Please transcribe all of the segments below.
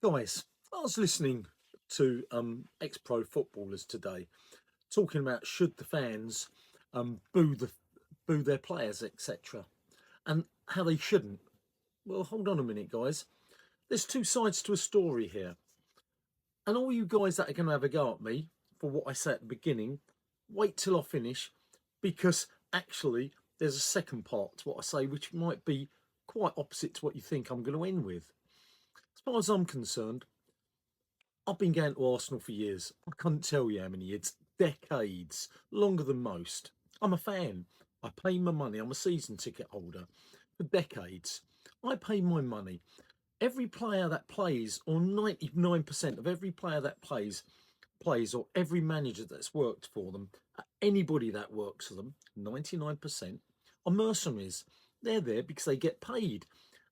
Guys, I was listening to ex-pro footballers today talking about should the fans boo their players, etc., and how they shouldn't. Well, hold on a minute, guys. There's two sides to a story here, and all you guys that are going to have a go at me for what I say at the beginning, wait till I finish, because actually there's a second part to what I say, which might be quite opposite to what you think I'm going to end with. As far as I'm concerned, I've been going to Arsenal for years. I can't tell you how many years, decades, longer than most. I'm a fan. I pay my money. I'm a season ticket holder for decades. I pay my money. Every player that plays, or 99% of every player that plays, or every manager that's worked for them, anybody that works for them, 99% are mercenaries. They're there because they get paid,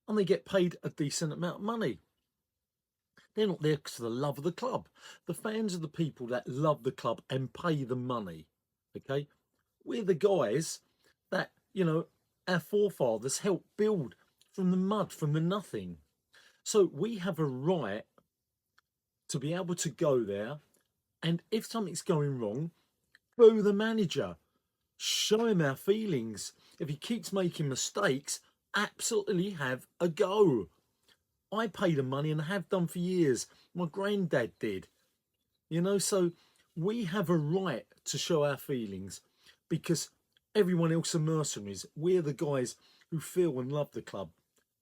and they get paid a decent amount of money. They're not there because of the love of the club. The fans are the people that love the club and pay the money. Okay, we're the guys that our forefathers helped build from the mud, from the nothing. So we have a right to be able to go there, and if something's going wrong, boo the manager, show him our feelings. If he keeps making mistakes, absolutely have a go. I pay the money and have done for years. My granddad did. So we have a right to show our feelings because everyone else are mercenaries. We're the guys who feel and love the club.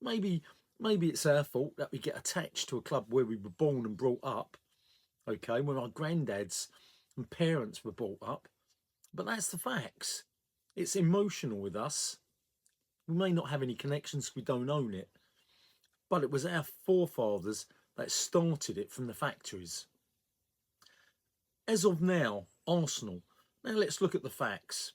Maybe it's our fault that we get attached to a club where we were born and brought up, okay, when our granddads and parents were brought up. But that's the facts. It's emotional with us. We may not have any connections, we don't own it, but it was our forefathers that started it from the factories. As of now, Arsenal. Now let's look at the facts.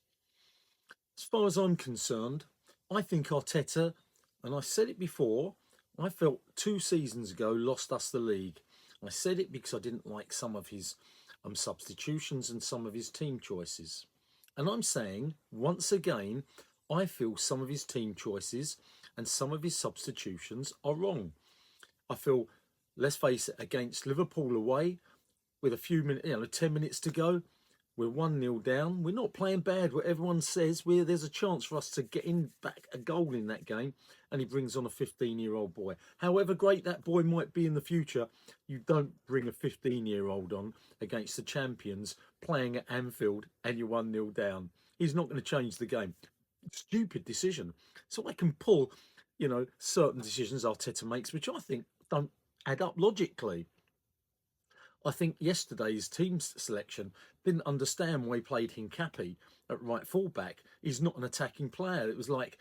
As far as I'm concerned, I think Arteta, and I said it before, I felt 2 seasons ago lost us the league. I said it because I didn't like some of his substitutions and some of his team choices. And I'm saying, once again, I feel some of his team choices and some of his substitutions are wrong. I feel, let's face it, against Liverpool away, with a few minutes, 10 minutes to go, we're 1-0 down. We're not playing bad. What everyone says, there's a chance for us to get in back a goal in that game, and he brings on a 15-year-old boy. However great that boy might be in the future, you don't bring a 15-year-old on against the champions playing at Anfield and you're 1-0 down. He's not going to change the game. Stupid decision. So I can pull, certain decisions Arteta makes, which I think don't add up logically. I think yesterday's team selection didn't understand why he played Hincapi at right fullback. He's not an attacking player. It was like,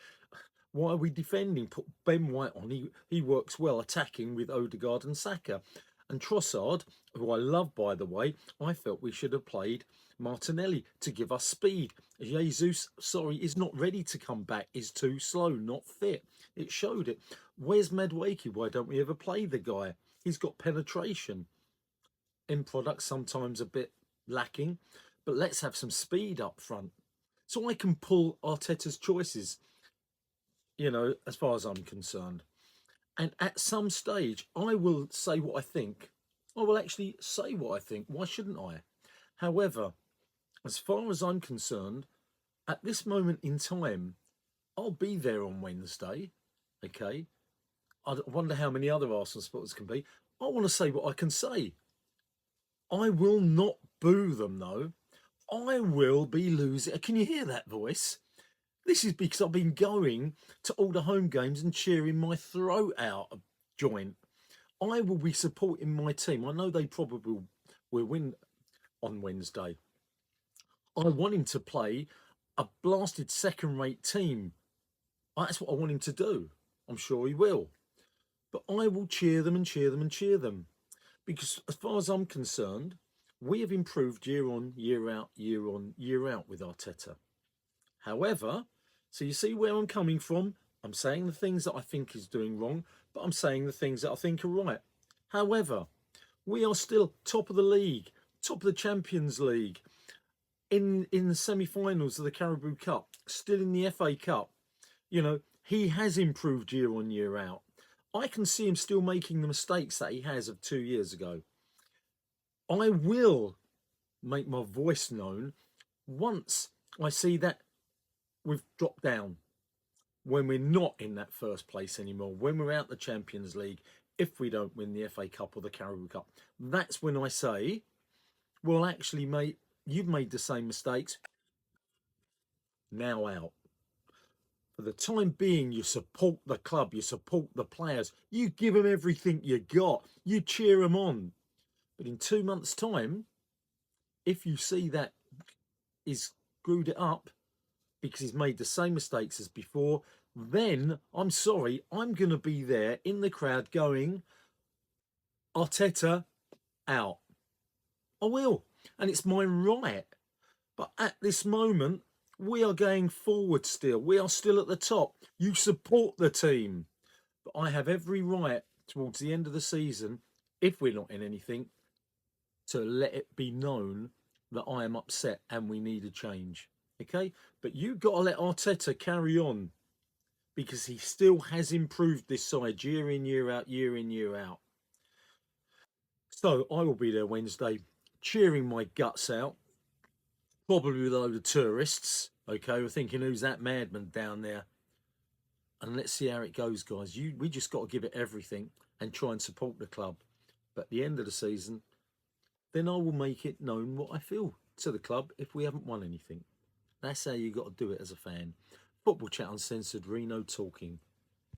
why are we defending? Put Ben White on. He works well attacking with Odegaard and Saka. And Trossard, who I love, by the way, I felt we should have played Martinelli to give us speed. Jesus, is not ready to come back. Is too slow, not fit. It showed it. Where's Madueke? Why don't we ever play the guy? He's got penetration. End product sometimes a bit lacking, but let's have some speed up front. So I can pull Arteta's choices, as far as I'm concerned. And at some stage, I will say what I think. I will actually say what I think. Why shouldn't I? However, as far as I'm concerned, at this moment in time, I'll be there on Wednesday. Okay. I wonder how many other Arsenal supporters can be. I want to say what I can say. I will not boo them, though. I will be losing. Can you hear that voice? This is because I've been going to all the home games and cheering my throat out of joint. I will be supporting my team. I know they probably will win on Wednesday. I want him to play a blasted second-rate team. That's what I want him to do. I'm sure he will. But I will cheer them and cheer them and cheer them. Because as far as I'm concerned, we have improved year on, year out, year on, year out with Arteta. However, so you see where I'm coming from. I'm saying the things that I think he's doing wrong, but I'm saying the things that I think are right. However, we are still top of the league, top of the Champions League, in the semi-finals of the Carabao Cup, still in the FA Cup. He has improved year on, year out. I can see him still making the mistakes that he has of 2 years ago. I will make my voice known once I see that we've dropped down, when we're not in that first place anymore, when we're out the Champions League, if we don't win the FA Cup or the Carabao Cup. That's when I say, well, actually, mate, you've made the same mistakes. Now out. For the time being, you support the club, you support the players, you give them everything you got, you cheer them on. But in 2 months' time, if you see that he's screwed it up because he's made the same mistakes as before, then I'm sorry, I'm going to be there in the crowd going, Arteta, out. I will. And it's my right. But at this moment, we are going forward still. We are still at the top. You support the team. But I have every right towards the end of the season, if we're not in anything, to let it be known that I am upset and we need a change. Okay? But you've got to let Arteta carry on, because he still has improved this side year in, year out, year in, year out. So I will be there Wednesday, cheering my guts out, probably with a load of tourists. Okay, we're thinking, who's that madman down there? And let's see how it goes, guys. We just got to give it everything and try and support the club. But at the end of the season, then I will make it known what I feel to the club if we haven't won anything. That's how you got to do it as a fan. Football Chat Uncensored, Reno talking.